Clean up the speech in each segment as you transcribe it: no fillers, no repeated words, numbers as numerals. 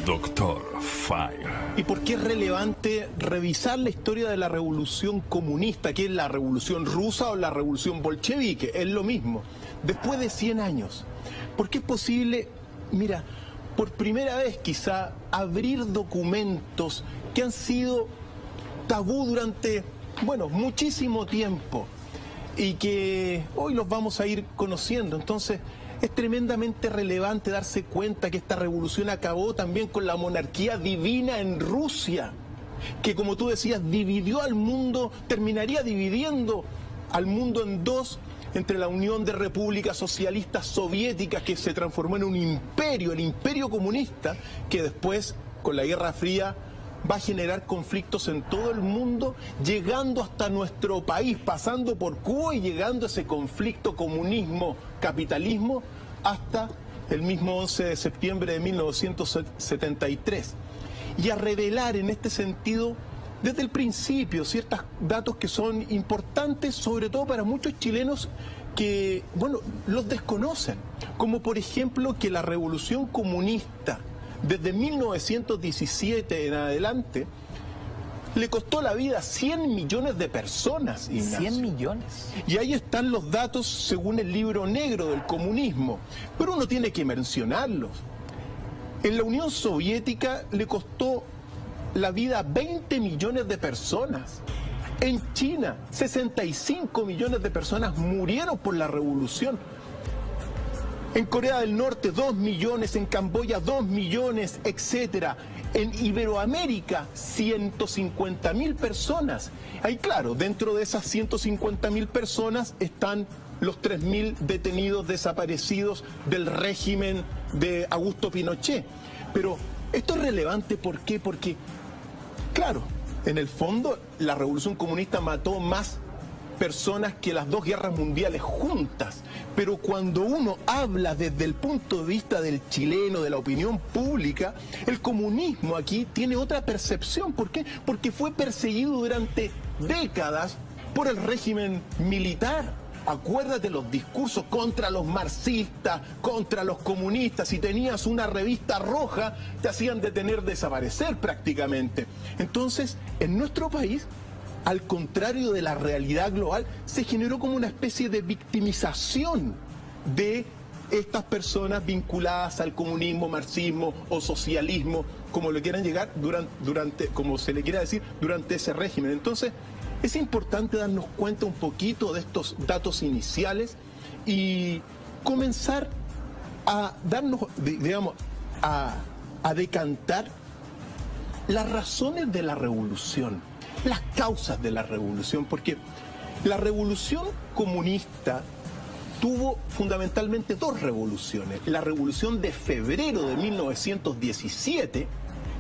Doctor Fire. ¿Y por qué es relevante revisar la historia de la revolución comunista, que es la revolución rusa o la revolución bolchevique? Es lo mismo. Después de 100 años, ¿por qué es posible, mira, por primera vez quizá, abrir documentos que han sido tabú durante, bueno, muchísimo tiempo y que hoy los vamos a ir conociendo? Entonces, es tremendamente relevante darse cuenta que esta revolución acabó también con la monarquía divina en Rusia, que, como tú decías, dividió al mundo, terminaría dividiendo al mundo en dos, entre la Unión de Repúblicas Socialistas Soviéticas, que se transformó en un imperio, el imperio comunista, que después, con la Guerra Fría, va a generar conflictos en todo el mundo, llegando hasta nuestro país, pasando por Cuba y llegando a ese conflicto comunismo-capitalismo hasta el mismo 11 de septiembre de 1973. Y a revelar en este sentido, desde el principio, ciertos datos que son importantes, sobre todo para muchos chilenos que, bueno, los desconocen. Como por ejemplo que la revolución comunista, desde 1917 en adelante, le costó la vida a 100 millones de personas, Ignacio. 100 millones. Y ahí están los datos según el libro negro del comunismo. Pero uno tiene que mencionarlos. En la Unión Soviética le costó la vida a 20 millones de personas. En China, 65 millones de personas murieron por la revolución. En Corea del Norte, 2 millones, en Camboya, 2 millones, etcétera. En Iberoamérica, 150.000 personas. Ahí, claro, dentro de esas 150.000 personas están los 3.000 detenidos desaparecidos del régimen de Augusto Pinochet. Pero esto es relevante, ¿por qué? Porque, claro, en el fondo, la revolución comunista mató más personas que las dos guerras mundiales juntas. Pero cuando uno habla desde el punto de vista del chileno, de la opinión pública, el comunismo aquí tiene otra percepción. ¿Por qué? Porque fue perseguido durante décadas por el régimen militar. Acuérdate los discursos contra los marxistas, contra los comunistas. Si tenías una revista roja, te hacían detener, desaparecer prácticamente. Entonces, en nuestro país, al contrario de la realidad global, se generó como una especie de victimización de estas personas vinculadas al comunismo, marxismo o socialismo, como le quieran llegar, como se le quiera decir, durante ese régimen. Entonces, es importante darnos cuenta un poquito de estos datos iniciales y comenzar a darnos, digamos, a decantar las razones de la revolución, las causas de la revolución, porque la revolución comunista tuvo fundamentalmente dos revoluciones. La revolución de febrero de 1917,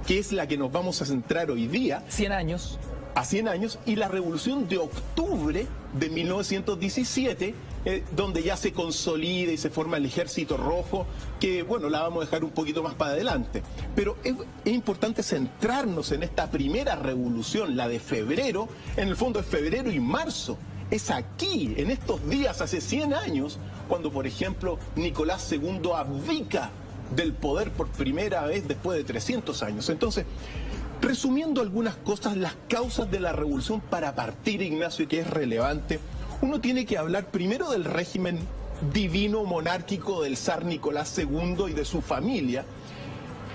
que es la que nos vamos a centrar hoy día. 100 años. A 100 años, y la revolución de octubre de 1917, donde ya se consolida y se forma el Ejército Rojo, que, bueno, la vamos a dejar un poquito más para adelante. Pero es importante centrarnos en esta primera revolución, la de febrero. En el fondo es febrero y marzo. Es aquí, en estos días, hace 100 años, cuando, por ejemplo, Nicolás II abdica del poder por primera vez después de 300 años. Entonces, resumiendo algunas cosas, las causas de la revolución para partir, Ignacio, que es relevante, uno tiene que hablar primero del régimen divino monárquico del zar Nicolás II y de su familia,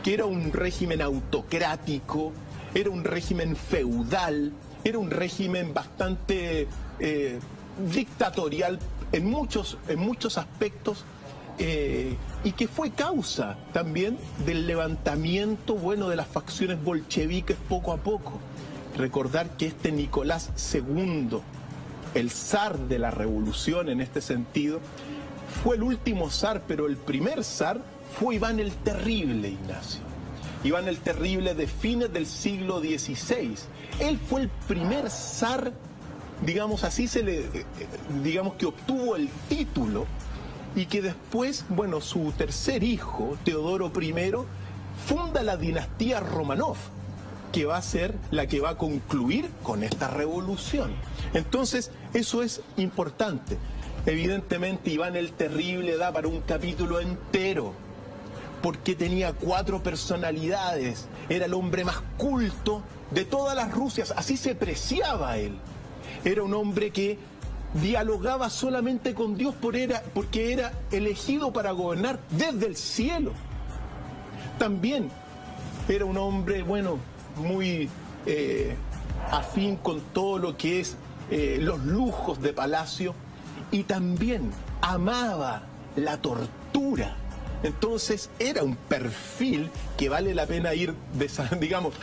que era un régimen autocrático, era un régimen feudal, era un régimen bastante dictatorial en muchos aspectos, y que fue causa también del levantamiento, bueno, de las facciones bolcheviques poco a poco. Recordar que este Nicolás II, el zar de la revolución en este sentido, fue el último zar, pero el primer zar fue Iván el Terrible, Ignacio. Iván el Terrible, de fines del siglo XVI. Él fue el primer zar, digamos así, digamos que obtuvo el título, y que después, bueno, su tercer hijo, Teodoro I, funda la dinastía Romanov, que va a ser la que va a concluir con esta revolución. Entonces, eso es importante. Evidentemente, Iván el Terrible da para un capítulo entero, porque tenía 4 personalidades, era el hombre más culto de todas las Rusias, así se preciaba él. Era un hombre que dialogaba solamente con Dios porque era elegido para gobernar desde el cielo. También era un hombre, bueno, muy afín con todo lo que es los lujos de palacio, y también amaba la tortura. Entonces era un perfil que vale la pena ir, digamos,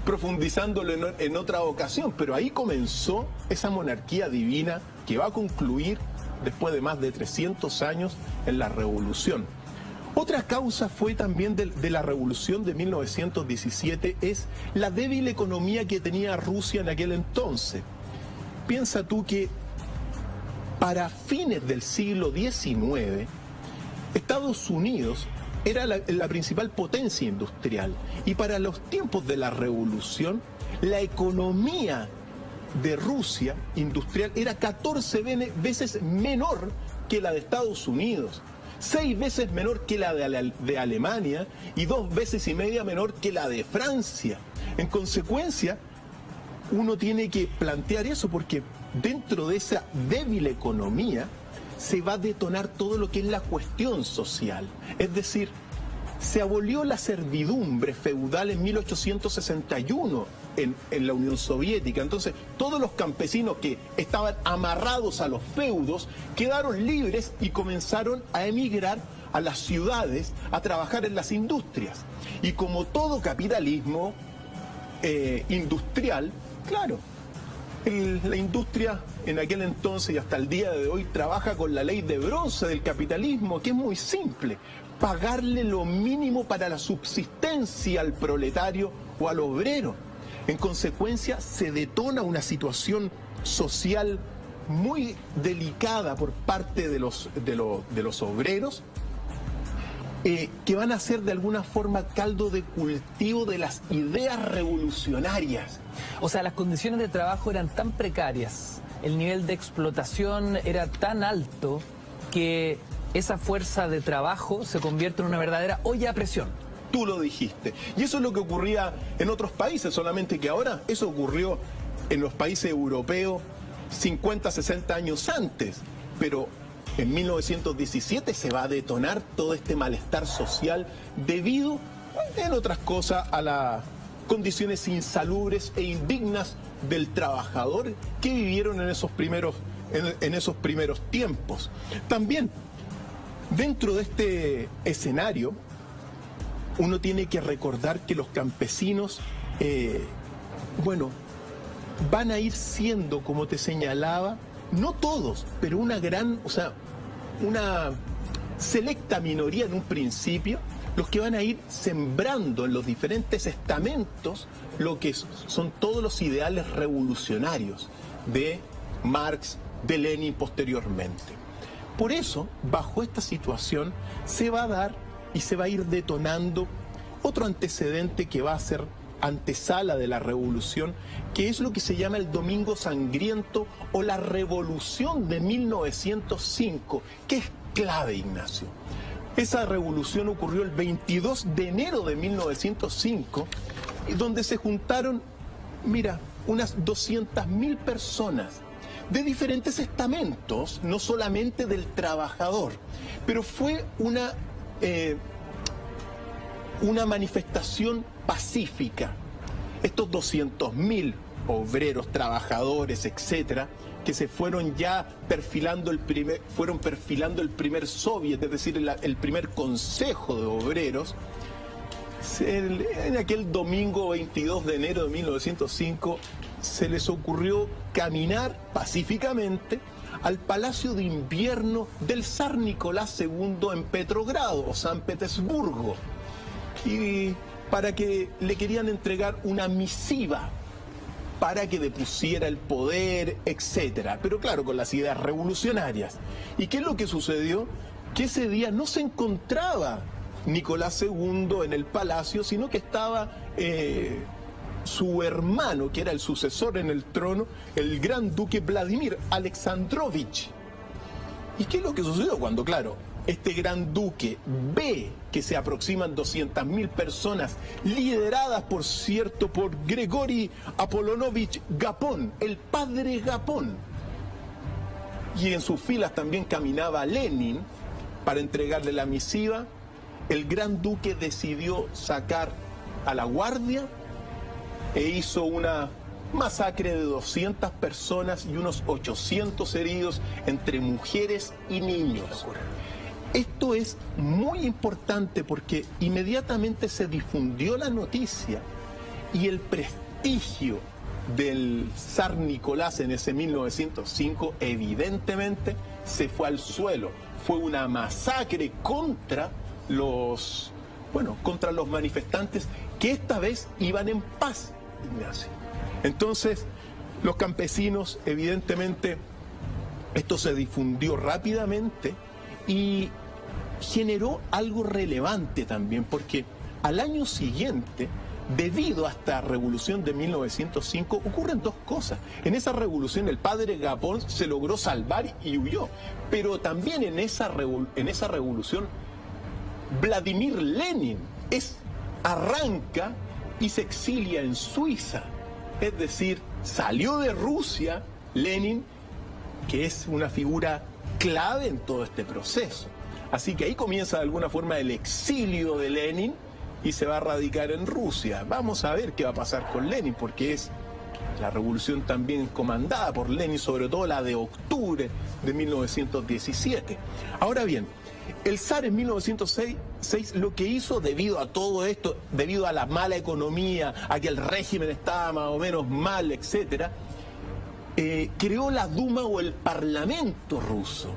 profundizándolo en otra ocasión, pero ahí comenzó esa monarquía divina que va a concluir después de más de 300 años en la revolución. Otra causa fue también de la revolución de 1917 es la débil economía que tenía Rusia en aquel entonces. Piensa tú que para fines del siglo XIX, Estados Unidos era la principal potencia industrial, y para los tiempos de la revolución, la economía de Rusia industrial era 14 veces menor que la de Estados Unidos, 6 veces menor que la de Alemania y 2,5 veces menor que la de Francia. En consecuencia, uno tiene que plantear eso, porque dentro de esa débil economía se va a detonar todo lo que es la cuestión social. Es decir, se abolió la servidumbre feudal en 1861 en la Unión Soviética. Entonces, todos los campesinos que estaban amarrados a los feudos quedaron libres y comenzaron a emigrar a las ciudades a trabajar en las industrias. Y como todo capitalismo industrial, claro, la industria en aquel entonces y hasta el día de hoy trabaja con la ley de bronce del capitalismo, que es muy simple: pagarle lo mínimo para la subsistencia al proletario o al obrero. En consecuencia, se detona una situación social muy delicada por parte de los obreros, que van a ser de alguna forma caldo de cultivo de las ideas revolucionarias. O sea, las condiciones de trabajo eran tan precarias, el nivel de explotación era tan alto, que esa fuerza de trabajo se convierte en una verdadera olla a presión. Tú lo dijiste. Y eso es lo que ocurría en otros países, solamente que ahora eso ocurrió en los países europeos 50, 60 años antes. Pero en 1917 se va a detonar todo este malestar social debido, en otras cosas, a las condiciones insalubres e indignas del trabajador que vivieron en esos primeros tiempos. También, dentro de este escenario, uno tiene que recordar que los campesinos, van a ir siendo, como te señalaba, no todos, pero una selecta minoría en un principio, los que van a ir sembrando en los diferentes estamentos lo que son todos los ideales revolucionarios de Marx, de Lenin posteriormente. Por eso, bajo esta situación, se va a dar y se va a ir detonando otro antecedente que va a ser antesala de la revolución, que es lo que se llama el Domingo Sangriento o la Revolución de 1905, que es clave, Ignacio. Esa revolución ocurrió el 22 de enero de 1905, donde se juntaron, mira, unas 200.000 personas de diferentes estamentos, no solamente del trabajador, pero fue una manifestación pacífica. Estos 200.000 obreros, trabajadores, etcétera, que se fueron ya perfilando el primer soviet, es decir, el primer consejo de obreros, en aquel domingo 22 de enero de 1905 se les ocurrió caminar pacíficamente al Palacio de Invierno del zar Nicolás II en Petrogrado, o San Petersburgo, y para que le querían entregar una misiva para que depusiera el poder, etcétera. Pero claro, con las ideas revolucionarias. ¿Y qué es lo que sucedió? Que ese día no se encontraba Nicolás II en el palacio, sino que estaba su hermano, que era el sucesor en el trono, el gran duque Vladimir Alexandrovich. ¿Y qué es lo que sucedió? Cuando, claro, este gran duque ve que se aproximan 200.000 personas, lideradas, por cierto, por Grigori Apolonovich Gapón, el padre Gapón. Y en sus filas también caminaba Lenin para entregarle la misiva. El gran duque decidió sacar a la guardia e hizo una masacre de 200 personas y unos 800 heridos entre mujeres y niños. Esto es muy importante porque inmediatamente se difundió la noticia y el prestigio del zar Nicolás en ese 1905 evidentemente se fue al suelo. Fue una masacre contra los manifestantes que esta vez iban en paz, Ignacio. Entonces, los campesinos, evidentemente, esto se difundió rápidamente y generó algo relevante también, porque al año siguiente, debido a esta revolución de 1905, ocurren dos cosas. En esa revolución el padre Gapón se logró salvar y huyó, pero también en esa revolución Vladimir Lenin arranca y se exilia en Suiza. Es decir, salió de Rusia Lenin, que es una figura clave en todo este proceso. Así que ahí comienza de alguna forma el exilio de Lenin y se va a radicar en Rusia. Vamos a ver qué va a pasar con Lenin, porque es la revolución también comandada por Lenin, sobre todo la de octubre de 1917. Ahora bien, el zar en 1906 lo que hizo, debido a todo esto, debido a la mala economía, a que el régimen estaba más o menos mal, etcétera, creó la Duma o el Parlamento ruso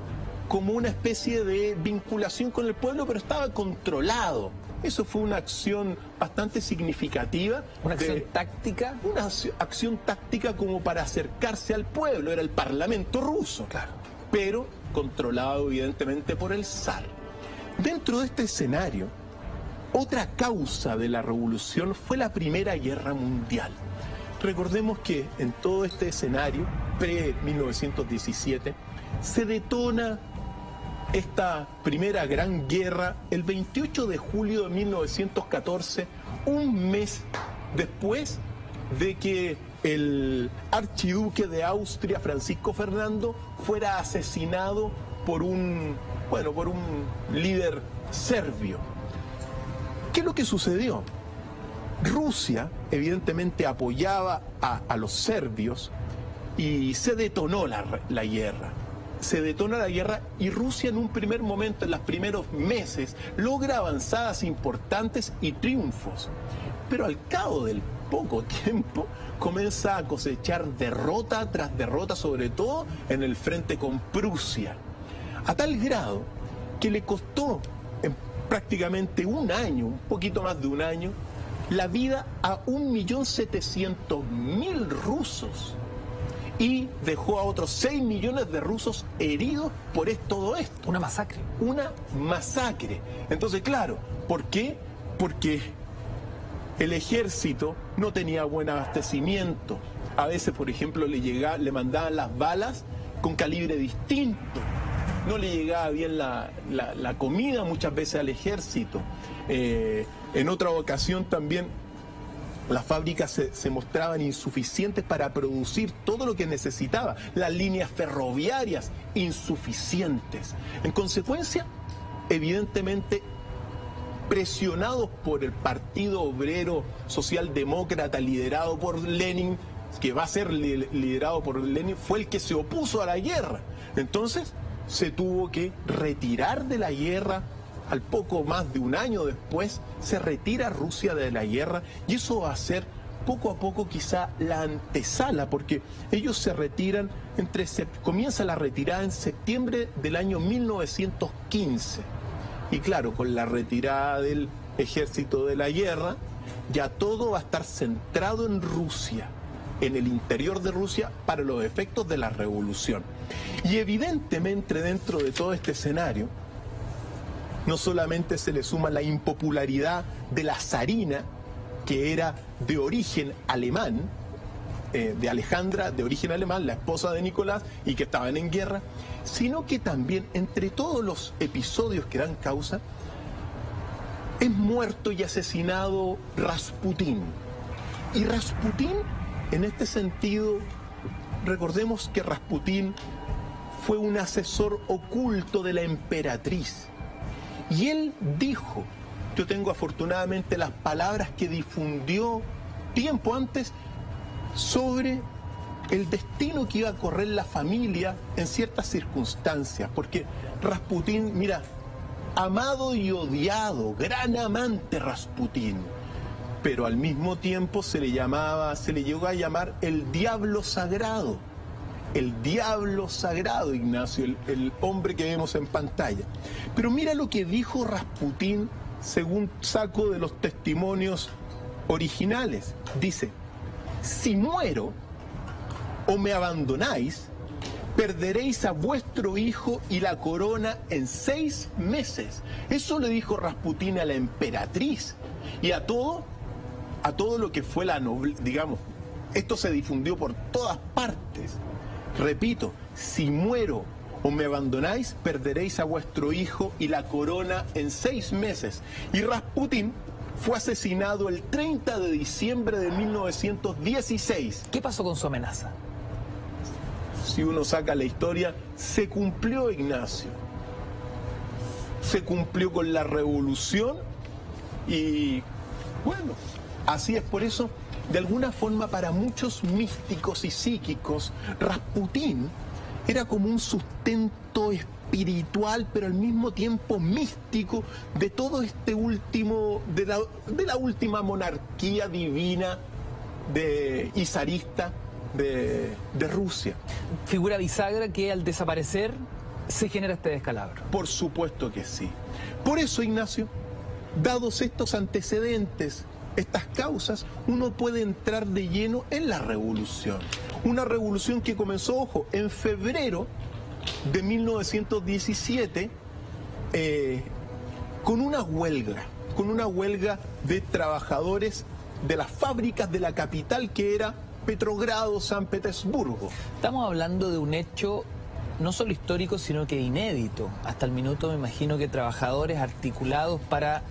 como una especie de vinculación con el pueblo, pero estaba controlado. Eso fue una acción bastante significativa. ¿Una acción táctica? Una acción táctica como para acercarse al pueblo. Era el Parlamento ruso, claro, pero controlado evidentemente por el zar. Dentro de este escenario, otra causa de la revolución fue la Primera Guerra Mundial. Recordemos que en todo este escenario, pre-1917, se detona esta primera gran guerra el 28 de julio de 1914, un mes después de que el archiduque de Austria, Francisco Fernando, fuera asesinado por un líder serbio. ¿Qué es lo que sucedió? Rusia, evidentemente, apoyaba a los serbios y se detonó la guerra. Se detona la guerra y Rusia en un primer momento, en los primeros meses, logra avanzadas importantes y triunfos. Pero al cabo del poco tiempo comienza a cosechar derrota tras derrota, sobre todo en el frente con Prusia. A tal grado que le costó en prácticamente un año, un poquito más de un año, la vida a 1.700.000 rusos. Y dejó a otros 6 millones de rusos heridos por todo esto. Una masacre. Una masacre. Entonces, claro, ¿por qué? Porque el ejército no tenía buen abastecimiento. A veces, por ejemplo, le mandaban las balas con calibre distinto. No le llegaba bien la comida muchas veces al ejército. En otra ocasión también las fábricas se mostraban insuficientes para producir todo lo que necesitaba. Las líneas ferroviarias insuficientes. En consecuencia, evidentemente, presionados por el Partido Obrero Socialdemócrata liderado por Lenin, que va a ser liderado por Lenin, fue el que se opuso a la guerra. Entonces, se tuvo que retirar de la guerra. Al poco más de un año después, se retira Rusia de la guerra y eso va a ser poco a poco quizá la antesala, porque ellos se retiran, comienza la retirada en septiembre del año 1915. Y claro, con la retirada del ejército de la guerra, ya todo va a estar centrado en Rusia, en el interior de Rusia, para los efectos de la revolución. Y evidentemente dentro de todo este escenario, no solamente se le suma la impopularidad de la zarina, que era de origen alemán, de Alejandra, de origen alemán, la esposa de Nicolás, y que estaban en guerra, sino que también entre todos los episodios que dan causa, es muerto y asesinado Rasputín. Y Rasputín, en este sentido, recordemos que Rasputín fue un asesor oculto de la emperatriz. Y él dijo, yo tengo afortunadamente las palabras que difundió tiempo antes sobre el destino que iba a correr la familia en ciertas circunstancias. Porque Rasputín, mira, amado y odiado, gran amante Rasputín, pero al mismo tiempo se le llegó a llamar el diablo sagrado. El diablo sagrado, Ignacio, el hombre que vemos en pantalla. Pero mira lo que dijo Rasputín, según saco de los testimonios originales. Dice, si muero o me abandonáis, perderéis a vuestro hijo y la corona en 6 meses. Eso le dijo Rasputín a la emperatriz y a todo lo que fue la nobleza, digamos. Esto se difundió por todas partes. Repito, si muero o me abandonáis, perderéis a vuestro hijo y la corona en 6 meses. Y Rasputín fue asesinado el 30 de diciembre de 1916. ¿Qué pasó con su amenaza? Si uno saca la historia, se cumplió, Ignacio. Se cumplió con la revolución y, bueno, así es. Por eso, de alguna forma, para muchos místicos y psíquicos, Rasputín era como un sustento espiritual, pero al mismo tiempo místico, de todo este último, de la última monarquía divina y zarista de Rusia. Figura bisagra que al desaparecer se genera este descalabro. Por supuesto que sí. Por eso, Ignacio, dados estos antecedentes, estas causas, uno puede entrar de lleno en la revolución. Una revolución que comenzó, ojo, en febrero de 1917 con una huelga de trabajadores de las fábricas de la capital, que era Petrogrado, San Petersburgo. Estamos hablando de un hecho no solo histórico, sino que inédito. Hasta el minuto me imagino que trabajadores articulados para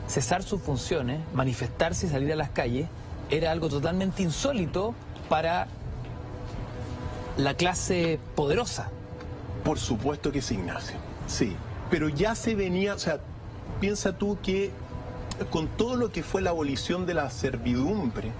cesar sus funciones, manifestarse y salir a las calles, era algo totalmente insólito para la clase poderosa. Por supuesto que sí, Ignacio, sí. Pero ya se venía, o sea, piensa tú que con todo lo que fue la abolición de la servidumbre,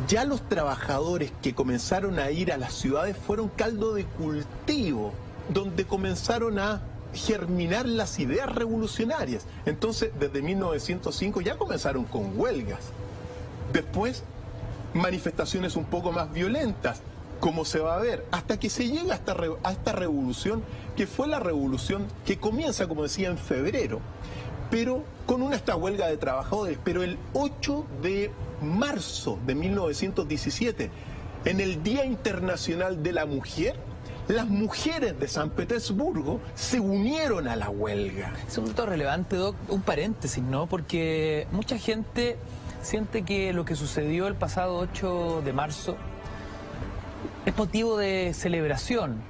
ya los trabajadores que comenzaron a ir a las ciudades fueron caldo de cultivo, donde comenzaron a germinar las ideas revolucionarias. Entonces, desde 1905 ya comenzaron con huelgas. Después, manifestaciones un poco más violentas, como se va a ver, hasta que se llega a esta revolución, que fue la revolución que comienza, como decía, en febrero, pero con esta huelga de trabajadores. Pero el 8 de marzo de 1917, en el Día Internacional de la Mujer, las mujeres de San Petersburgo se unieron a la huelga. Es un dato relevante, Doc, un paréntesis, ¿no? Porque mucha gente siente que lo que sucedió el pasado 8 de marzo es motivo de celebración,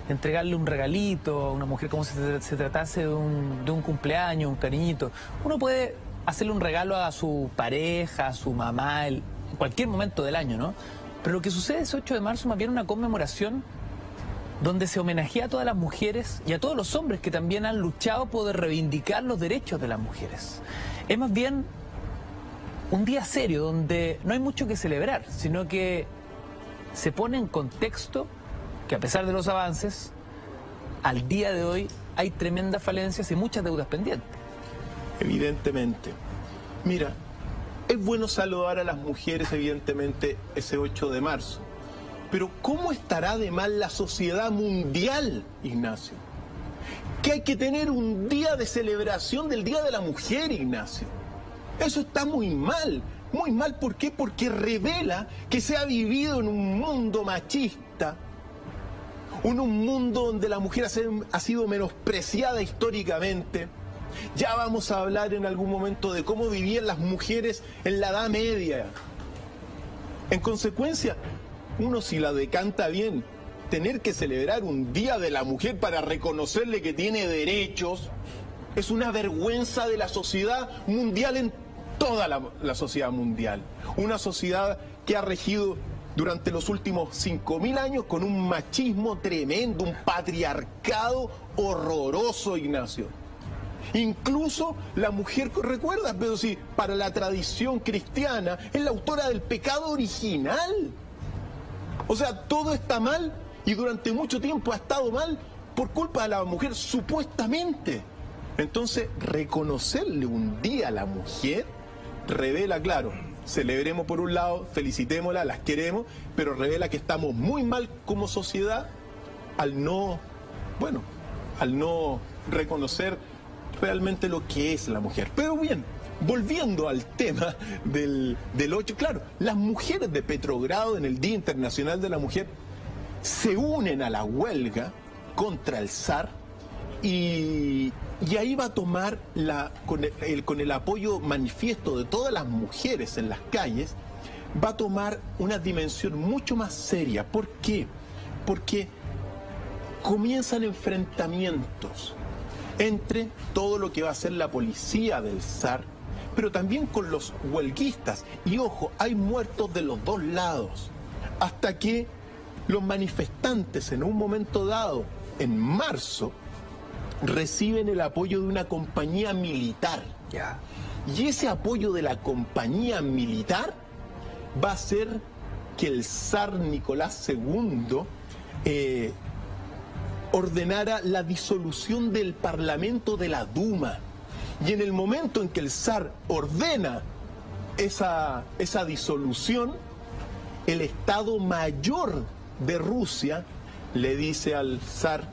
entregarle un regalito a una mujer como si se tratase de un cumpleaños, un cariñito. Uno puede hacerle un regalo a su pareja, a su mamá, en cualquier momento del año, ¿no? Pero lo que sucede ese 8 de marzo más bien una conmemoración donde se homenajea a todas las mujeres y a todos los hombres que también han luchado por reivindicar los derechos de las mujeres. Es más bien un día serio donde no hay mucho que celebrar, sino que se pone en contexto que a pesar de los avances, al día de hoy hay tremendas falencias y muchas deudas pendientes. Evidentemente. Mira, es bueno saludar a las mujeres, evidentemente, ese 8 de marzo. Pero ¿cómo estará de mal la sociedad mundial, Ignacio? Que hay que tener un día de celebración del Día de la Mujer, Ignacio. Eso está muy mal. Muy mal, ¿por qué? Porque revela que se ha vivido en un mundo machista, en un mundo donde la mujer ha sido menospreciada históricamente. Ya vamos a hablar en algún momento de cómo vivían las mujeres en la Edad Media, En consecuencia, uno si la decanta bien, tener que celebrar un Día de la Mujer para reconocerle que tiene derechos, es una vergüenza de la sociedad mundial en toda la sociedad mundial. Una sociedad que ha regido durante los últimos 5.000 años con un machismo tremendo, un patriarcado horroroso, Ignacio. Incluso la mujer, recuerda, pero sí, para la tradición cristiana, es la autora del pecado original. O sea, todo está mal y durante mucho tiempo ha estado mal por culpa de la mujer, supuestamente. Entonces, reconocerle un día a la mujer revela, claro, celebremos por un lado, felicitémosla, las queremos, pero revela que estamos muy mal como sociedad al no reconocer realmente lo que es la mujer. Pero bien, volviendo al tema del 8, claro, las mujeres de Petrogrado en el Día Internacional de la Mujer se unen a la huelga contra el zar y ahí va a tomar, con el apoyo manifiesto de todas las mujeres en las calles, va a tomar una dimensión mucho más seria. ¿Por qué? Porque comienzan enfrentamientos entre todo lo que va a ser la policía del zar, pero también con los huelguistas. Y ojo, hay muertos de los dos lados, hasta que los manifestantes en un momento dado, en marzo, reciben el apoyo de una compañía militar. Y ese apoyo de la compañía militar va a hacer que el zar Nicolás II ordenara la disolución del Parlamento de la Duma. Y en el momento en que el zar ordena esa disolución, el Estado Mayor de Rusia le dice al zar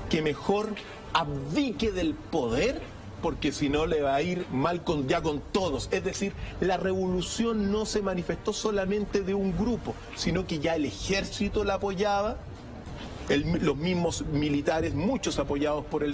que mejor abdique del poder, porque si no le va a ir mal ya con todos. Es decir, la revolución no se manifestó solamente de un grupo, sino que ya el ejército la apoyaba, los mismos militares, muchos apoyados por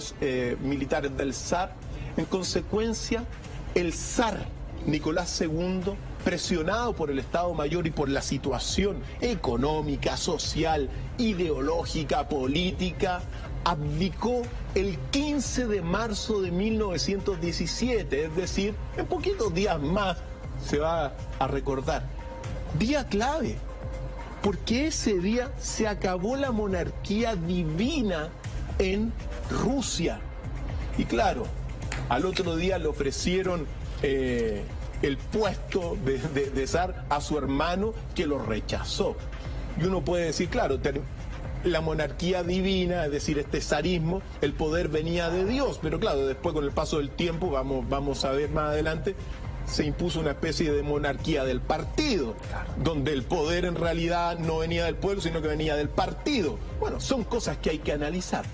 militares del zar. En consecuencia, el zar Nicolás II, presionado por el Estado Mayor y por la situación económica, social, ideológica, política, abdicó el 15 de marzo de 1917, es decir, en poquitos días más se va a recordar. Día clave, porque ese día se acabó la monarquía divina en Rusia. Y claro, al otro día le ofrecieron el puesto de zar a su hermano, que lo rechazó. Y uno puede decir, claro, la monarquía divina, es decir, este zarismo, el poder venía de Dios, pero claro, después con el paso del tiempo, vamos a ver más adelante, se impuso una especie de monarquía del partido, donde el poder en realidad no venía del pueblo, sino que venía del partido. Bueno, son cosas que hay que analizar.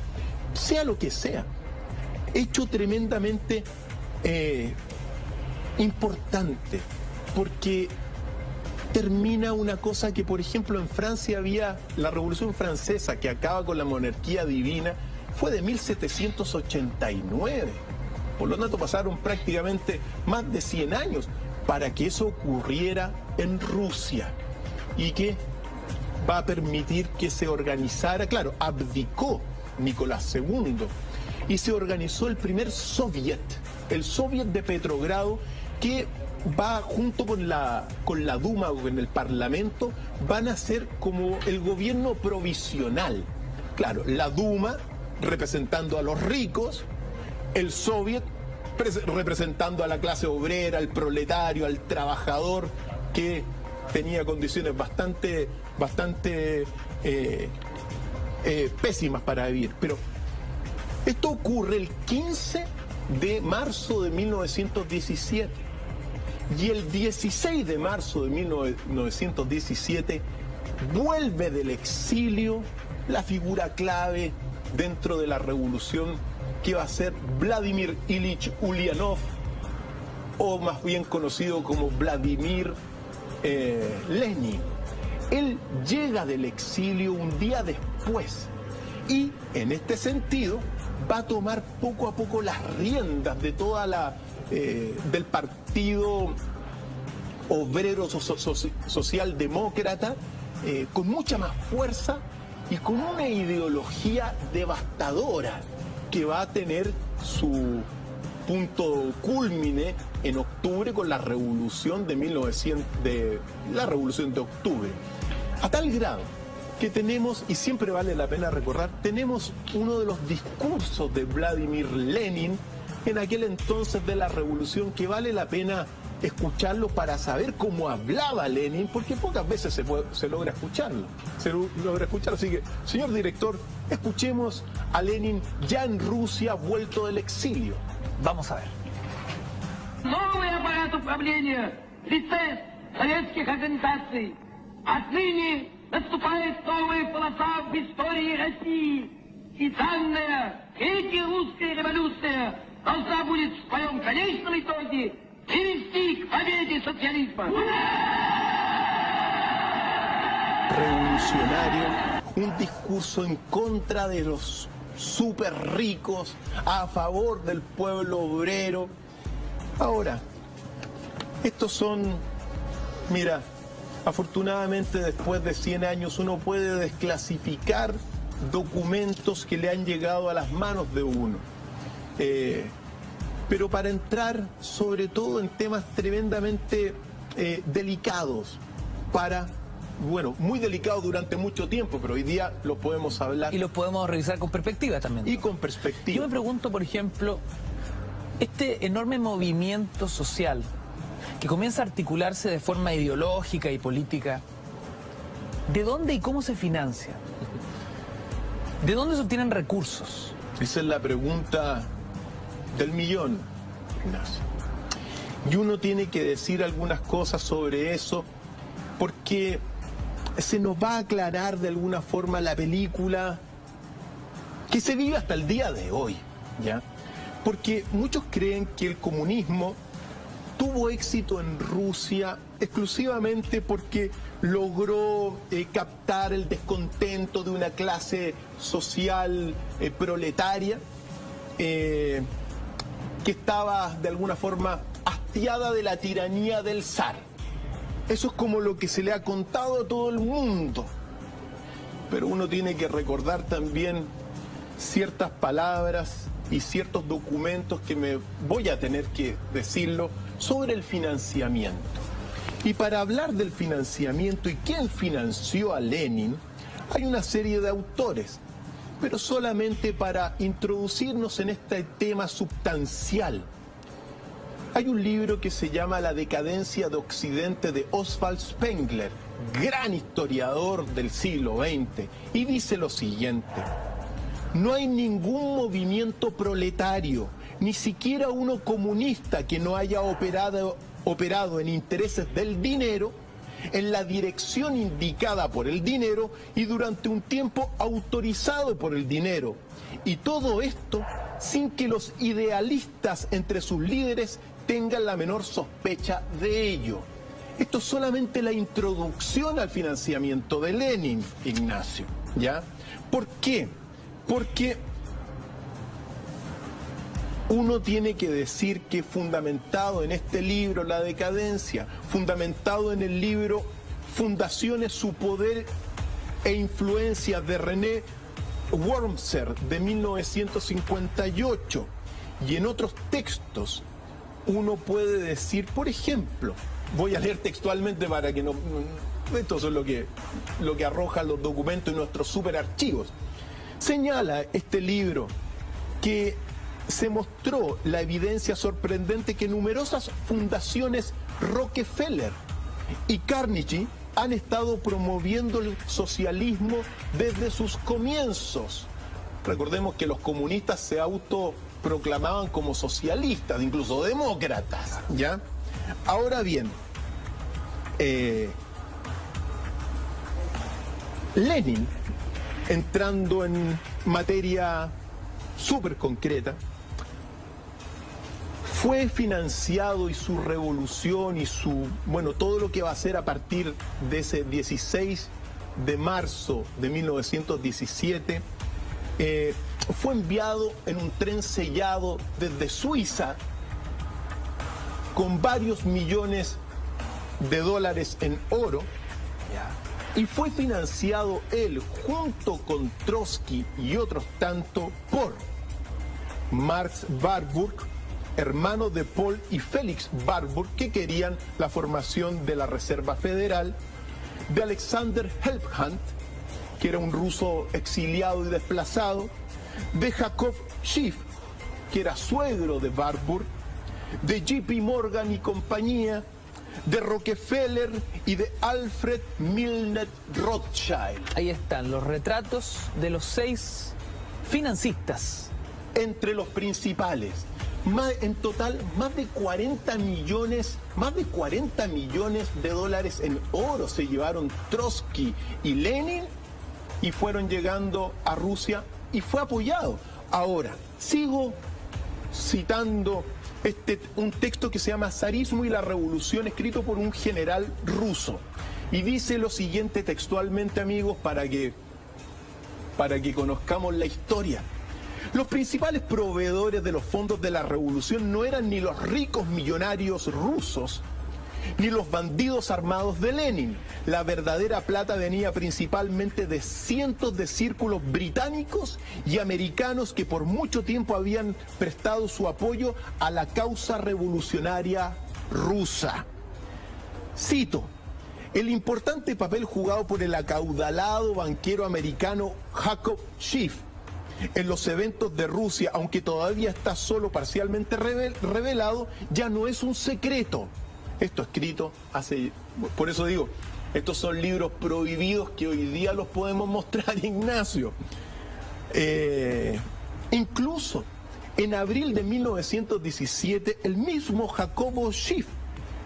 Sea lo que sea, hecho tremendamente importante, porque termina una cosa que, por ejemplo, en Francia había la Revolución Francesa, que acaba con la monarquía divina, fue de 1789. Por lo tanto, pasaron prácticamente más de 100 años para que eso ocurriera en Rusia, y que va a permitir que se organizara, claro, abdicó Nicolás II, y se organizó el primer soviet, el soviet de Petrogrado, que va junto con la Duma, o en el Parlamento, van a ser como el gobierno provisional. Claro, la Duma representando a los ricos, el soviet representando a la clase obrera, al proletario, al trabajador, que tenía condiciones bastante pésimas para vivir. Pero esto ocurre el 15 de marzo de 1917. Y el 16 de marzo de 1917 vuelve del exilio la figura clave dentro de la revolución, que va a ser Vladimir Ilich Ulyanov, o más bien conocido como Vladimir Lenin. Él llega del exilio un día después y, en este sentido, va a tomar poco a poco las riendas de toda del partido obrero socialdemócrata, con mucha más fuerza y con una ideología devastadora que va a tener su punto cúlmine en octubre con la revolución la revolución de octubre. A tal grado que tenemos, y siempre vale la pena recordar, tenemos uno de los discursos de Vladimir Lenin en aquel entonces de la revolución que vale la pena escucharlo para saber cómo hablaba Lenin, porque pocas veces se logra escucharlo. Así que, señor director, escuchemos a Lenin ya en Rusia, vuelto del exilio. Vamos a ver. Новый аппарат управления в лице советских организаций. Отныне наступает новая полоса в истории России. И данная третья русская революция должна будет в своем конечном итоге привести к победе социализма. Revolucionario, un discurso en contra de los súper ricos, a favor del pueblo obrero. Ahora, estos son, mira, afortunadamente después de 100 años uno puede desclasificar documentos que le han llegado a las manos de uno. Pero para entrar sobre todo en temas tremendamente delicados, muy delicados durante mucho tiempo, pero hoy día los podemos hablar. Y los podemos revisar con perspectiva también. Y con perspectiva. Yo me pregunto, por ejemplo, este enorme movimiento social que comienza a articularse de forma ideológica y política, ¿de dónde y cómo se financia? ¿De dónde se obtienen recursos? Esa es la pregunta del millón, Ignacio. Y uno tiene que decir algunas cosas sobre eso porque se nos va a aclarar de alguna forma la película que se vive hasta el día de hoy, ¿ya? Porque muchos creen que el comunismo tuvo éxito en Rusia exclusivamente porque logró captar el descontento de una clase social proletaria que estaba de alguna forma hastiada de la tiranía del zar. Eso es como lo que se le ha contado a todo el mundo. Pero uno tiene que recordar también ciertas palabras y ciertos documentos que me voy a tener que decirlo sobre el financiamiento. Y para hablar del financiamiento y quién financió a Lenin, hay una serie de autores, pero solamente para introducirnos en este tema substancial. Hay un libro que se llama La decadencia de Occidente de Oswald Spengler, gran historiador del siglo XX, y dice lo siguiente: no hay ningún movimiento proletario, ni siquiera uno comunista que no haya operado en intereses del dinero, en la dirección indicada por el dinero y durante un tiempo autorizado por el dinero. Y todo esto sin que los idealistas entre sus líderes tengan la menor sospecha de ello. Esto es solamente la introducción al financiamiento de Lenin, Ignacio, ¿ya? ¿Por qué? Porque uno tiene que decir que fundamentado en este libro, La decadencia, fundamentado en el libro Fundaciones, su poder e influencia de René Wormser de 1958 y en otros textos, uno puede decir, por ejemplo, voy a leer textualmente para que no... Esto es lo que arrojan los documentos y nuestros superarchivos. Señala este libro que se mostró la evidencia sorprendente que numerosas fundaciones Rockefeller y Carnegie han estado promoviendo el socialismo desde sus comienzos. Recordemos que los comunistas se autoproclamaban como socialistas, incluso demócratas, ¿ya? Ahora bien, Lenin, entrando en materia súper concreta, fue financiado, y su revolución y todo lo que va a hacer a partir de ese 16 de marzo de 1917, fue enviado en un tren sellado desde Suiza con varios millones de dólares en oro. Y fue financiado él, junto con Trotsky y otros tanto, por Marx Warburg, hermano de Paul y Félix Warburg, que querían la formación de la Reserva Federal, de Alexander Helphunt, que era un ruso exiliado y desplazado, de Jacob Schiff, que era suegro de Warburg, de JP Morgan y compañía, de Rockefeller y de Alfred Milner Rothschild. Ahí están los retratos de los 6 financistas. Entre los principales, en total más de 40 millones de dólares en oro se llevaron Trotsky y Lenin y fueron llegando a Rusia y fue apoyado. Ahora, sigo citando un texto que se llama Zarismo y la Revolución, escrito por un general ruso. Y dice lo siguiente textualmente, amigos, para que conozcamos la historia. Los principales proveedores de los fondos de la revolución no eran ni los ricos millonarios rusos, ni los bandidos armados de Lenin. La verdadera plata venía principalmente de cientos de círculos británicos y americanos que por mucho tiempo habían prestado su apoyo a la causa revolucionaria rusa. Cito: el importante papel jugado por el acaudalado banquero americano Jacob Schiff en los eventos de Rusia, aunque todavía está solo parcialmente revelado, ya no es un secreto. Esto escrito hace... Por eso digo, estos son libros prohibidos que hoy día los podemos mostrar, Ignacio. Incluso en abril de 1917, el mismo Jacobo Schiff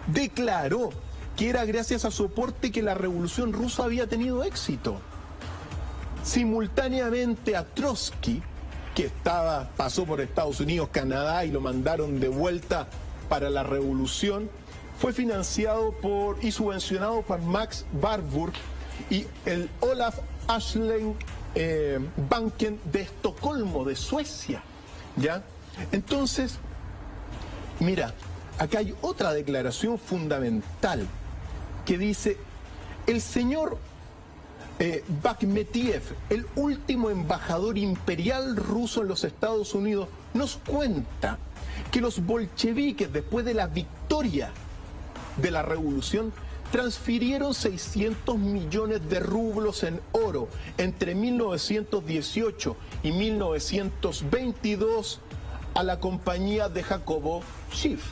declaró que era gracias a su aporte que la revolución rusa había tenido éxito. Simultáneamente a Trotsky, que pasó por Estados Unidos, Canadá y lo mandaron de vuelta para la revolución, fue financiado y subvencionado por Max Warburg y el Olaf Ashling Banken de Estocolmo, de Suecia. ¿Ya? Entonces, mira, acá hay otra declaración fundamental que dice: el señor Bakhmetiev, el último embajador imperial ruso en los Estados Unidos, nos cuenta que los bolcheviques, después de la victoria de la revolución, transfirieron 600 millones de rublos en oro entre 1918 y 1922 a la compañía de Jacobo Schiff.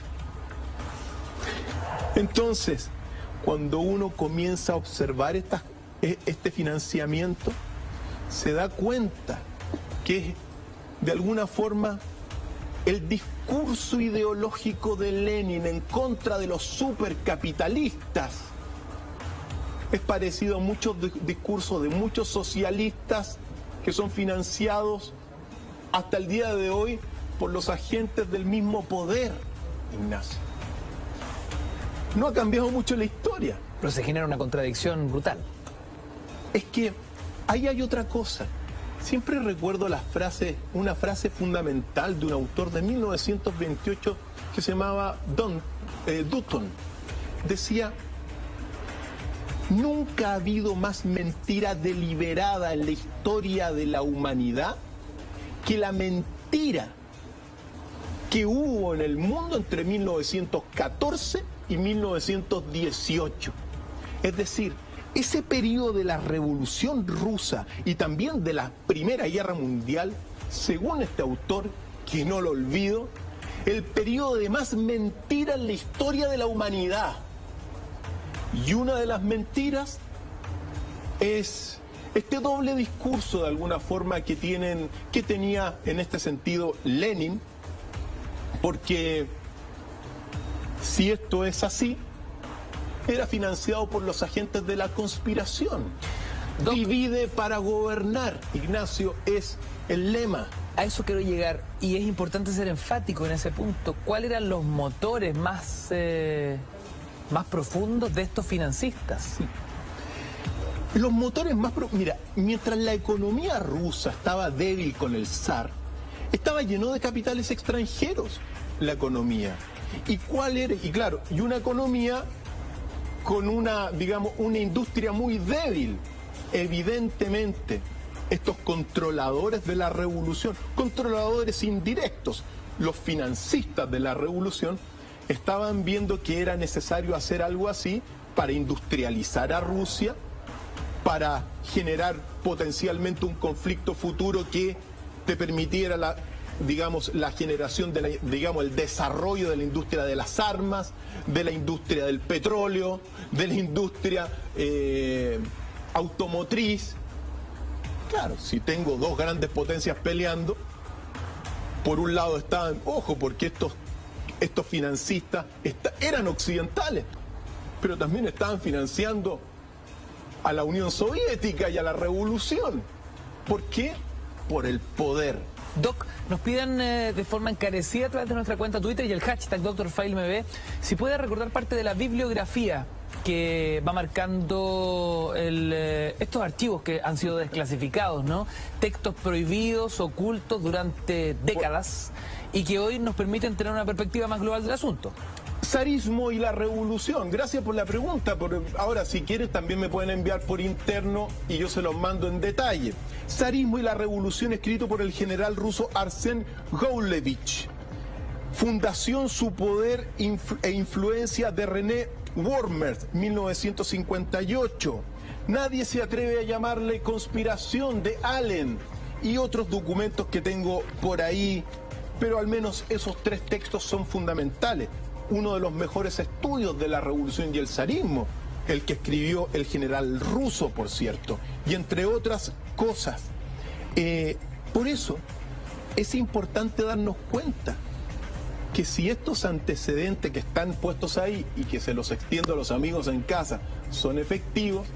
Entonces, cuando uno comienza a observar este financiamiento, se da cuenta que de alguna forma el discurso ideológico de Lenin en contra de los supercapitalistas es parecido a muchos discursos de muchos socialistas que son financiados hasta el día de hoy por los agentes del mismo poder, Ignacio. No ha cambiado mucho la historia. Pero se genera una contradicción brutal. Es que ahí hay otra cosa. Siempre recuerdo una frase fundamental de un autor de 1928 que se llamaba Dutton. Decía: nunca ha habido más mentira deliberada en la historia de la humanidad que la mentira que hubo en el mundo entre 1914 y 1918. Es decir, ese periodo de la Revolución Rusa y también de la Primera Guerra Mundial, según este autor, que no lo olvido, el periodo de más mentira en la historia de la humanidad. Y una de las mentiras es este doble discurso, de alguna forma, que tenía en este sentido Lenin, porque si esto es así, era financiado por los agentes de la conspiración. Divide para gobernar, Ignacio, es el lema. A eso quiero llegar, y es importante ser enfático en ese punto. ¿Cuáles eran los motores más profundos de estos financistas? Los motores más profundos... Mira, mientras la economía rusa estaba débil con el zar, estaba lleno de capitales extranjeros la economía. ¿Y cuál era? Y claro, y una economía con una, digamos, una industria muy débil. Evidentemente, estos controladores de la revolución, controladores indirectos, los financistas de la revolución, estaban viendo que era necesario hacer algo así para industrializar a Rusia, para generar potencialmente un conflicto futuro que te permitiera la generación el desarrollo de la industria de las armas, de la industria del petróleo, de la industria automotriz. Claro, si tengo dos grandes potencias peleando, por un lado estaban, ojo, porque estos financistas eran occidentales, pero también estaban financiando a la Unión Soviética y a la revolución. ¿Por qué? Por el poder. Doc, nos piden de forma encarecida a través de nuestra cuenta Twitter y el hashtag DrFileMB si puede recordar parte de la bibliografía que va marcando estos archivos que han sido desclasificados, ¿no? Textos prohibidos, ocultos durante décadas y que hoy nos permiten tener una perspectiva más global del asunto. Zarismo y la revolución. Gracias por la pregunta. Ahora, si quieres, también me pueden enviar por interno y yo se los mando en detalle. Zarismo y la revolución, escrito por el general ruso Arsen Goulevich. Fundación, su poder e influencia de René Wormers, 1958. Nadie se atreve a llamarle conspiración de Allen y otros documentos que tengo por ahí, pero al menos esos tres textos son fundamentales. Uno de los mejores estudios de la revolución y el zarismo, el que escribió el general ruso, por cierto, y entre otras cosas. Por eso es importante darnos cuenta que si estos antecedentes que están puestos ahí y que se los extiendo a los amigos en casa son efectivos,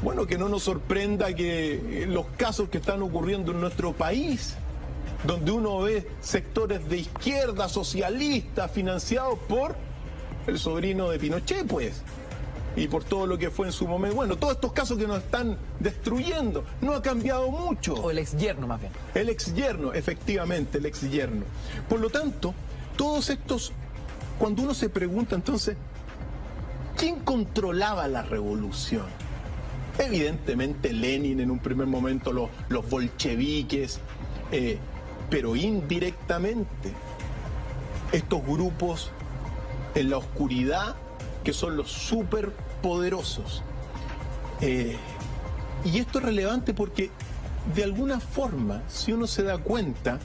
bueno, que no nos sorprenda que los casos que están ocurriendo en nuestro país, donde uno ve sectores de izquierda, socialistas, financiados por el sobrino de Pinochet, pues, y por todo lo que fue en su momento. Bueno, todos estos casos que nos están destruyendo, no ha cambiado mucho. O el exyerno, más bien. El exyerno, efectivamente, el exyerno. Por lo tanto, todos estos, cuando uno se pregunta entonces, ¿quién controlaba la revolución? Evidentemente Lenin en un primer momento, los bolcheviques, pero indirectamente estos grupos en la oscuridad que son los superpoderosos. Y esto es relevante porque de alguna forma, si uno se da cuenta,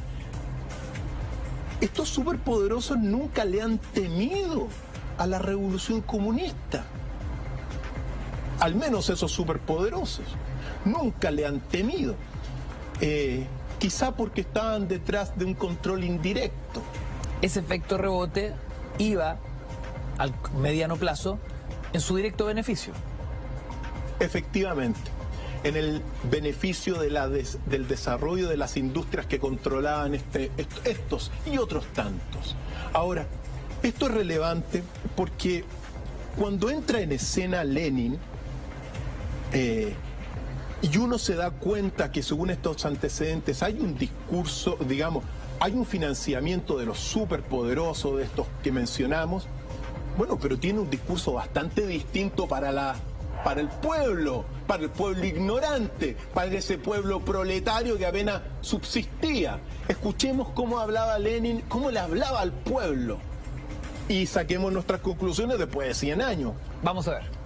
estos superpoderosos nunca le han temido a la revolución comunista. Al menos esos superpoderosos nunca le han temido. Quizá porque estaban detrás de un control indirecto. Ese efecto rebote iba al mediano plazo en su directo beneficio. Efectivamente, en el beneficio del desarrollo de las industrias que controlaban estos y otros tantos. Ahora, esto es relevante porque cuando entra en escena Lenin, y uno se da cuenta que según estos antecedentes hay un discurso, digamos, hay un financiamiento de los superpoderosos, de estos que mencionamos, bueno, pero tiene un discurso bastante distinto para el pueblo ignorante, para ese pueblo proletario que apenas subsistía. Escuchemos cómo hablaba Lenin, cómo le hablaba al pueblo y saquemos nuestras conclusiones después de 100 años. Vamos a ver.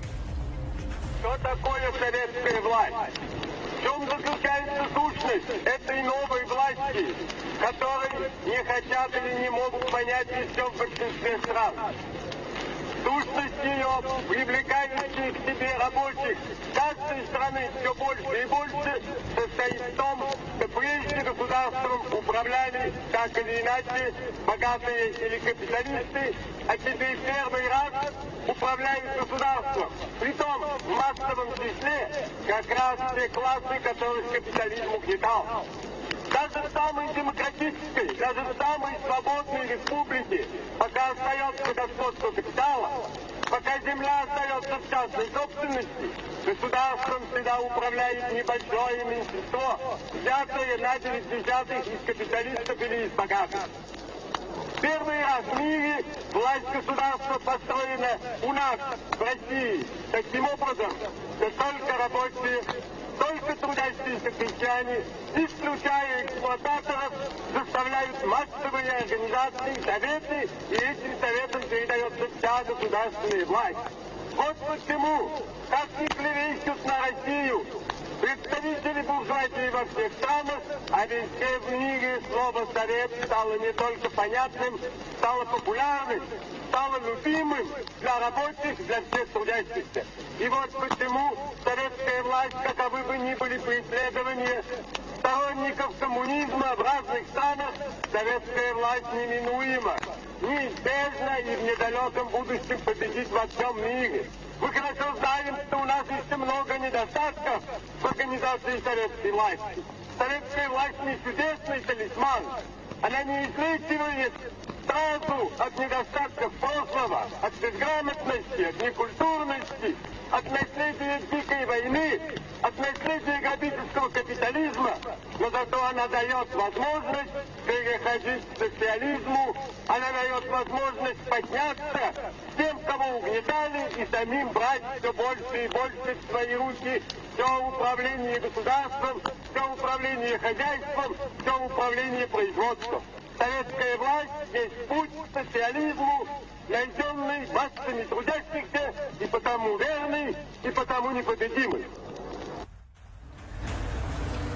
Что такое советская власть? В чем заключается сущность этой новой власти, которой не хотят или не могут понять еще в большинстве стран? Сущность ее, привлекающая к себе рабочих каждой страны все больше и больше, состоит в том, что прежде государством управляли так или иначе богатые или капиталисты, а теперь первый раз управляют государством. Притом в массовом числе как раз те классы, которых капитализм угнетал. Даже в самой демократической, даже в самой свободной республике, пока остается господство капитала, пока земля остается в частной собственности, государством всегда управляет небольшое меньшинство, взятое на 90-х из капиталистов или из богатых. Первый раз в мире власть государства построена у нас, в России. Таким образом, что только рабочие, только трудящиеся крестьяне, исключая эксплуататоров, заставляют массовые организации, советы, и этим советам передается вся государственная власть. Вот почему, как ни клевещут на Россию представители буржуазии во всех странах, а везде в мире слово «совет» стало не только понятным, стало популярным, стало любимым для рабочих, для всех трудящихся. И вот почему советская власть, каковы бы ни были преследования сторонников коммунизма в разных странах, советская власть неминуема, неизбежна и в недалеком будущем победит во всем мире. Мы хорошо знаем, что у нас еще много недостатков в организации советской власти. Советская власть не чудесный талисман. Она не излечивает сразу от недостатков прошлого, от безграмотности, от некультурности, от наследия дикой войны, от наследия грабительского капитализма, но зато она дает возможность переходить к социализму, она дает возможность подняться тем, кого угнетали, и самим брать все больше и больше в свои руки все управление государством, все управление хозяйством, все управление производством. Советская власть есть путь к социализму, найденный массами трудящихся, и потому верный, и потому непобедимый.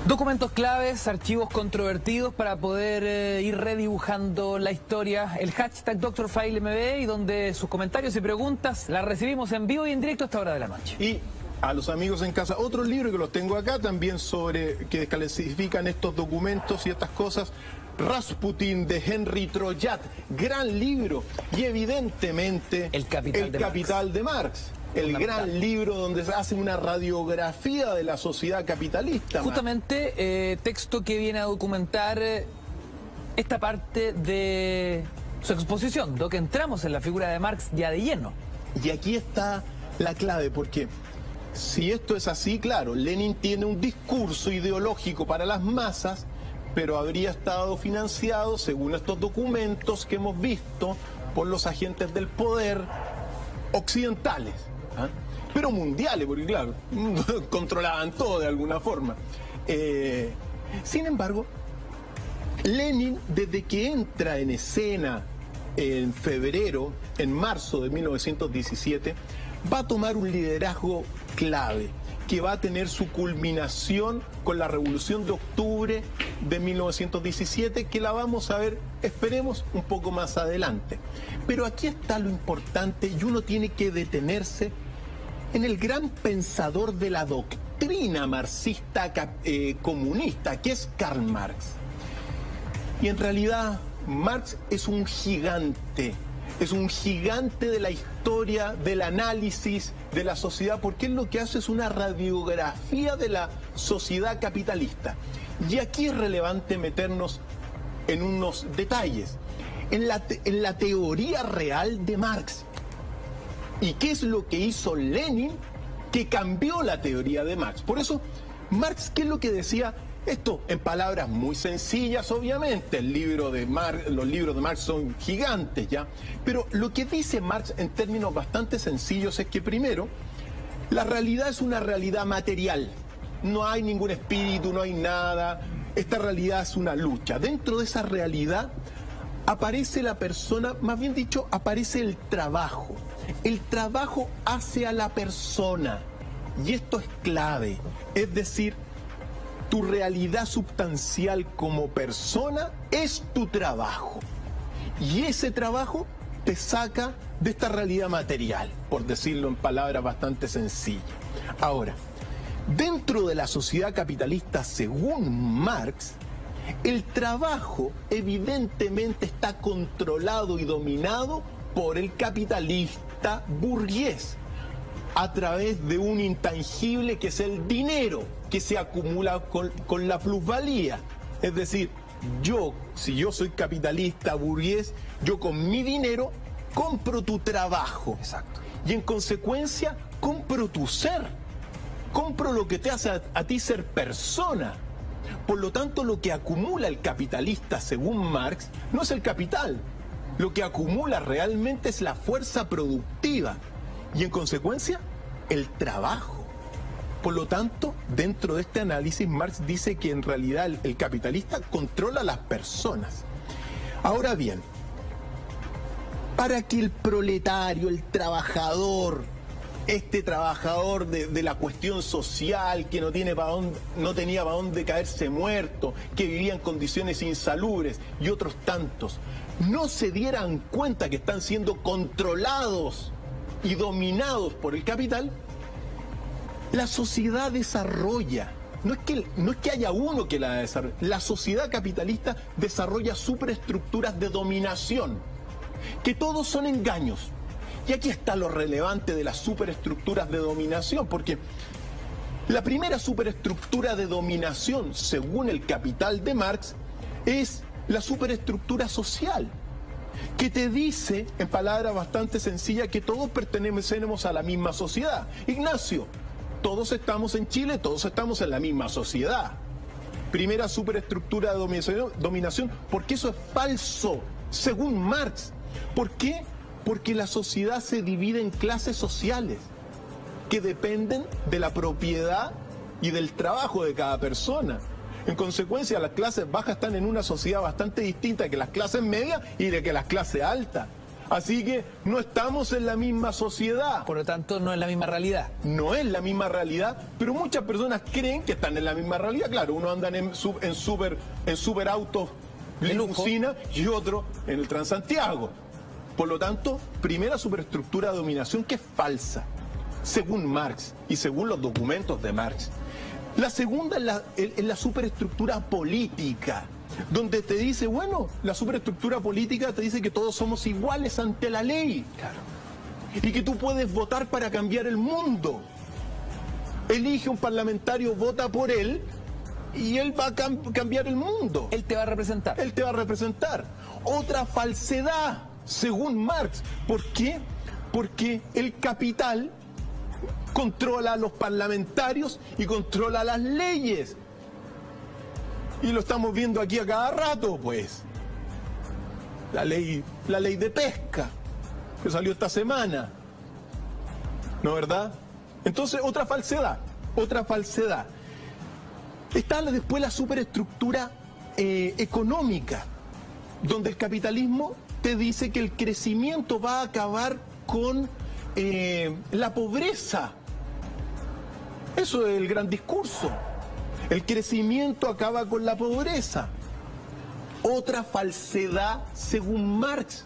Documentos claves, archivos controvertidos para poder ir redibujando la historia. El hashtag DrFileMB, y donde sus comentarios y preguntas las recibimos en vivo y en directo a esta hora de la noche. Y a los amigos en casa, otro libro que los tengo acá también sobre que desclasifican estos documentos y estas cosas. Rasputin, de Henry Troyat, gran libro, y evidentemente El Capital de Marx. El gran libro donde se hace una radiografía de la sociedad capitalista. Justamente, texto que viene a documentar esta parte de su exposición, lo que entramos en la figura de Marx ya de lleno. Y aquí está la clave, porque si esto es así, claro, Lenin tiene un discurso ideológico para las masas, pero habría estado financiado, según estos documentos que hemos visto, por los agentes del poder occidentales, ¿eh? Pero mundiales, porque claro, controlaban todo de alguna forma. Sin embargo, Lenin, desde que entra en escena en febrero, en marzo de 1917, va a tomar un liderazgo clave, que va a tener su culminación con la Revolución de Octubre de 1917, que la vamos a ver, esperemos, un poco más adelante. Pero aquí está lo importante, y uno tiene que detenerse en el gran pensador de la doctrina marxista comunista, que es Karl Marx. Y en realidad, Marx es un gigante de la historia, del análisis de la sociedad, porque él lo que hace es una radiografía de la sociedad capitalista. Y aquí es relevante meternos en unos detalles, en la teoría real de Marx. ¿Y qué es lo que hizo Lenin que cambió la teoría de Marx? Por eso, Marx, ¿qué es lo que decía? Esto en palabras muy sencillas, obviamente, los libros de Marx son gigantes, ¿ya? Pero lo que dice Marx en términos bastante sencillos es que primero, la realidad es una realidad material. No hay ningún espíritu, no hay nada. Esta realidad es una lucha. Dentro de esa realidad aparece la persona, más bien dicho, aparece el trabajo. El trabajo hace a la persona. Y esto es clave. Es decir, tu realidad substancial como persona es tu trabajo. Y ese trabajo te saca de esta realidad material, por decirlo en palabras bastante sencillas. Ahora, dentro de la sociedad capitalista, según Marx, el trabajo evidentemente está controlado y dominado por el capitalista burgués, a través de un intangible que es el dinero, que se acumula con la plusvalía. Es decir, si yo soy capitalista burgués, yo con mi dinero compro tu trabajo. Exacto. Y en consecuencia, compro tu ser. Compro lo que te hace a ti ser persona. Por lo tanto, lo que acumula el capitalista, según Marx, no es el capital, Lo que acumula realmente es la fuerza productiva y en consecuencia el trabajo. Por lo tanto, dentro de este análisis, Marx dice que en realidad el capitalista controla a las personas. Ahora bien, para que el proletario, el trabajador, este trabajador de la cuestión social, que no tenía para dónde caerse muerto, que vivía en condiciones insalubres y otros tantos, no se dieran cuenta que están siendo controlados y dominados por el capital, la sociedad desarrolla, no es que haya uno que la desarrolle, la sociedad capitalista desarrolla superestructuras de dominación, que todos son engaños. Y aquí está lo relevante de las superestructuras de dominación, porque la primera superestructura de dominación, según el Capital de Marx, es la superestructura social, que te dice, en palabras bastante sencillas, que todos pertenecemos a la misma sociedad. Ignacio, todos estamos en Chile, todos estamos en la misma sociedad. Primera superestructura de dominación, porque eso es falso, según Marx. ¿Por qué? Porque la sociedad se divide en clases sociales que dependen de la propiedad y del trabajo de cada persona. En consecuencia, las clases bajas están en una sociedad bastante distinta que las clases medias y de que las clases altas. Así que no estamos en la misma sociedad. Por lo tanto, no es la misma realidad. No es la misma realidad, pero muchas personas creen que están en la misma realidad. Claro, uno anda en super autos de limusina y otro en el Transantiago. Por lo tanto, primera superestructura de dominación que es falsa, según Marx y según los documentos de Marx. La segunda es la superestructura política, donde te dice, bueno, la superestructura política te dice que todos somos iguales ante la ley. Claro. Y que tú puedes votar para cambiar el mundo. Elige un parlamentario, vota por él, y él va a cambiar el mundo. Él te va a representar. Él te va a representar. Otra falsedad, según Marx. ¿Por qué? Porque el capital controla a los parlamentarios y controla las leyes. Y lo estamos viendo aquí a cada rato, pues. La ley de pesca, que salió esta semana. ¿No, verdad? Entonces, otra falsedad. Está después la superestructura económica, donde el capitalismo te dice que el crecimiento va a acabar con la pobreza. Eso es el gran discurso. El crecimiento acaba con la pobreza. Otra falsedad según Marx.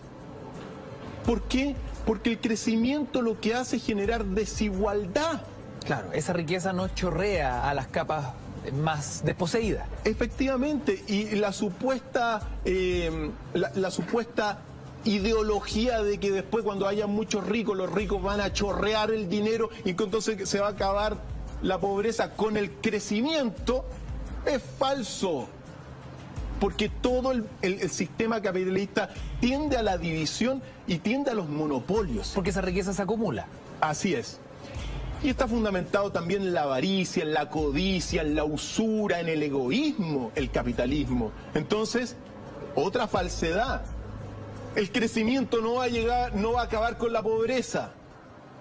¿Por qué? Porque el crecimiento lo que hace es generar desigualdad. Claro, esa riqueza no chorrea a las capas más desposeídas. Efectivamente, y la supuesta ideología de que después cuando haya muchos ricos, los ricos van a chorrear el dinero y entonces se va a acabar la pobreza con el crecimiento, es falso. Porque todo el sistema capitalista tiende a la división y tiende a los monopolios. Porque esa riqueza se acumula. Así es. Y está fundamentado también en la avaricia, en la codicia, en la usura, en el egoísmo, el capitalismo. Entonces, otra falsedad. El crecimiento no va a acabar con la pobreza.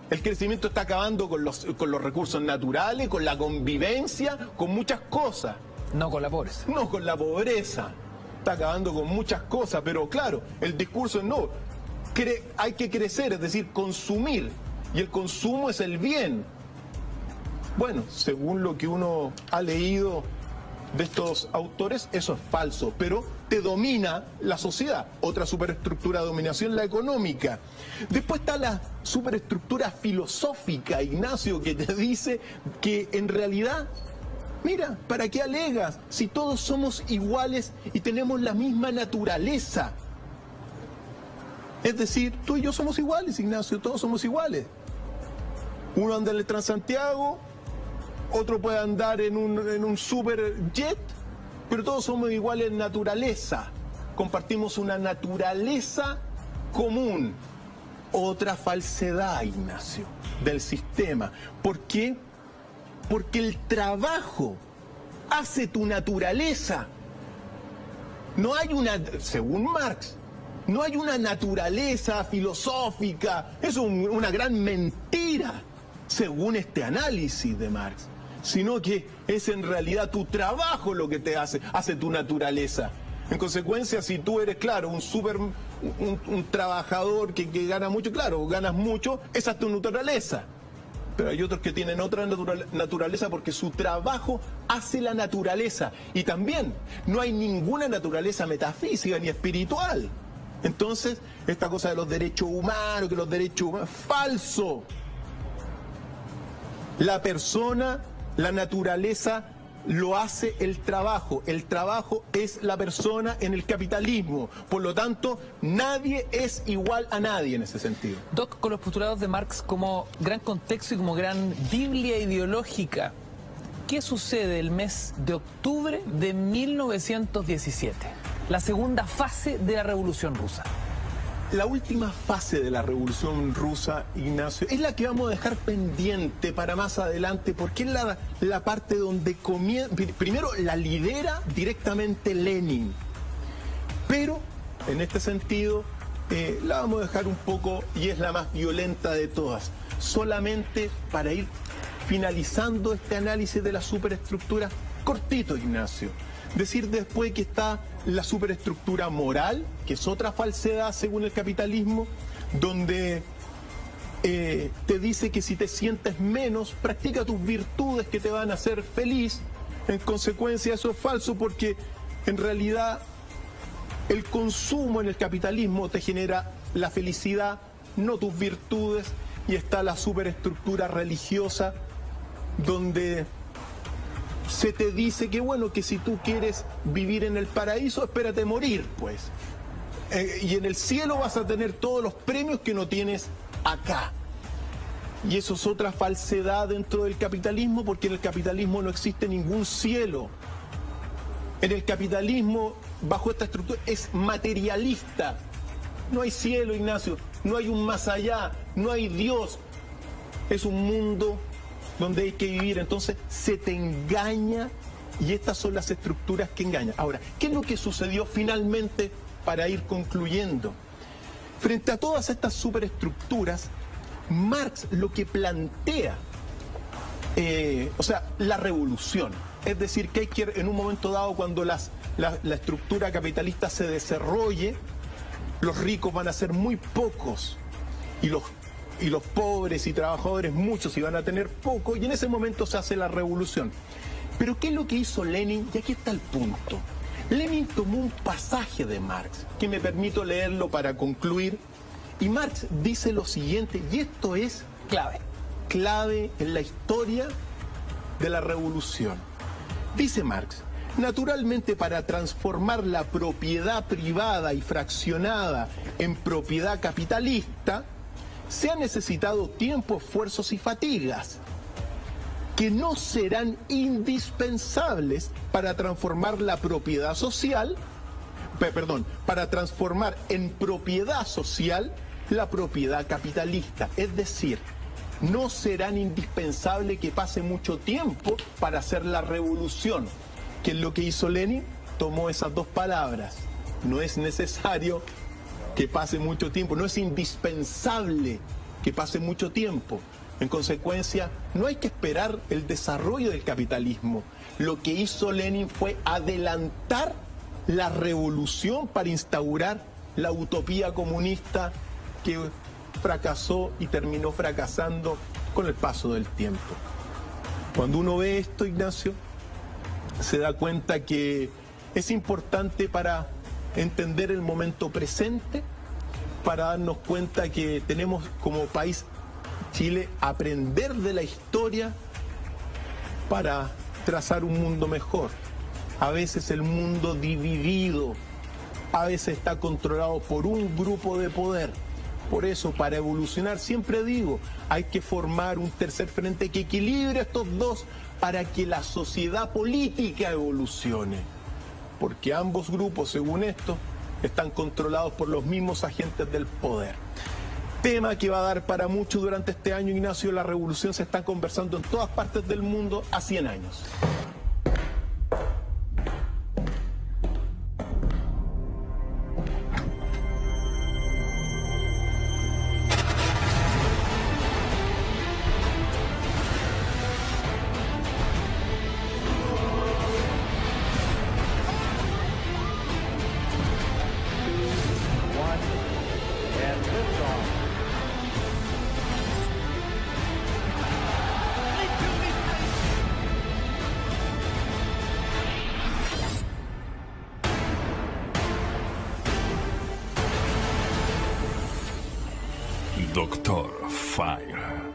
El crecimiento está acabando con los recursos naturales, con la convivencia, con muchas cosas. No con la pobreza. No con la pobreza. Está acabando con muchas cosas, pero claro, el discurso es no. Hay que crecer, es decir, consumir. Y el consumo es el bien. Bueno, según lo que uno ha leído de estos autores, eso es falso, pero te domina la sociedad. Otra superestructura de dominación, la económica. Después está la superestructura filosófica, Ignacio, que te dice que en realidad, mira, ¿para qué alegas? Si todos somos iguales y tenemos la misma naturaleza. Es decir, tú y yo somos iguales, Ignacio, todos somos iguales. Uno anda en el Transantiago, otro puede andar en un superjet, pero todos somos iguales en naturaleza. Compartimos una naturaleza común. Otra falsedad, Ignacio, del sistema. ¿Por qué? Porque el trabajo hace tu naturaleza. No hay según Marx, no hay una naturaleza filosófica, es una gran mentira, según este análisis de Marx, sino que es en realidad tu trabajo lo que te hace tu naturaleza. En consecuencia, si tú eres, claro, un trabajador que gana mucho, claro, ganas mucho, esa es tu naturaleza. Pero hay otros que tienen otra naturaleza porque su trabajo hace la naturaleza. Y también no hay ninguna naturaleza metafísica ni espiritual. Entonces, esta cosa de los derechos humanos, que los derechos humanos, falso. La persona, la naturaleza, lo hace el trabajo. El trabajo es la persona en el capitalismo. Por lo tanto, nadie es igual a nadie en ese sentido. Doc, con los postulados de Marx como gran contexto y como gran Biblia ideológica, ¿qué sucede el mes de octubre de 1917? La segunda fase de la Revolución Rusa. La última fase de la Revolución Rusa, Ignacio, es la que vamos a dejar pendiente para más adelante, porque es la parte donde comienza. Primero, la lidera directamente Lenin, pero en este sentido la vamos a dejar un poco, y es la más violenta de todas, solamente para ir finalizando este análisis de la superestructura cortito, Ignacio. Decir después que está la superestructura moral, que es otra falsedad según el capitalismo, donde te dice que si te sientes menos, practica tus virtudes que te van a hacer feliz. En consecuencia, eso es falso, porque en realidad el consumo en el capitalismo te genera la felicidad, no tus virtudes. Y está la superestructura religiosa, donde se te dice que bueno, que si tú quieres vivir en el paraíso, espérate morir, pues. Y en el cielo vas a tener todos los premios que no tienes acá. Y eso es otra falsedad dentro del capitalismo, porque en el capitalismo no existe ningún cielo. En el capitalismo, bajo esta estructura, es materialista. No hay cielo, Ignacio, no hay un más allá, no hay Dios. Es un mundo donde hay que vivir, entonces se te engaña, y estas son las estructuras que engañan. Ahora, ¿qué es lo que sucedió finalmente para ir concluyendo? Frente a todas estas superestructuras, Marx lo que plantea, la revolución, es decir, que hay que, en un momento dado, cuando la estructura capitalista se desarrolle, los ricos van a ser muy pocos, y los pobres y trabajadores muchos, y van a tener poco, y en ese momento se hace la revolución. Pero ¿qué es lo que hizo Lenin? Y aquí está el punto. Lenin tomó un pasaje de Marx, que me permito leerlo para concluir, y Marx dice lo siguiente, y esto es clave en la historia de la revolución. Dice Marx: naturalmente, para transformar la propiedad privada y fraccionada en propiedad capitalista, se ha necesitado tiempo, esfuerzos y fatigas, que no serán indispensables para transformar la propiedad social, para transformar en propiedad social la propiedad capitalista. Es decir, no serán indispensables que pase mucho tiempo para hacer la revolución. ¿Qué es lo que hizo Lenin? Tomó esas dos palabras. No es necesario que pase mucho tiempo, no es indispensable que pase mucho tiempo. En consecuencia, no hay que esperar el desarrollo del capitalismo. Lo que hizo Lenin fue adelantar la revolución para instaurar la utopía comunista que fracasó y terminó fracasando con el paso del tiempo. Cuando uno ve esto, Ignacio, se da cuenta que es importante para entender el momento presente, para darnos cuenta que tenemos como país Chile aprender de la historia para trazar un mundo mejor. A veces el mundo dividido, a veces está controlado por un grupo de poder. Por eso, para evolucionar, siempre digo, hay que formar un tercer frente que equilibre estos dos para que la sociedad política evolucione. Porque ambos grupos, según esto, están controlados por los mismos agentes del poder. Tema que va a dar para mucho durante este año, Ignacio. La revolución se está conversando en todas partes del mundo a 100 años. Doctor Fire.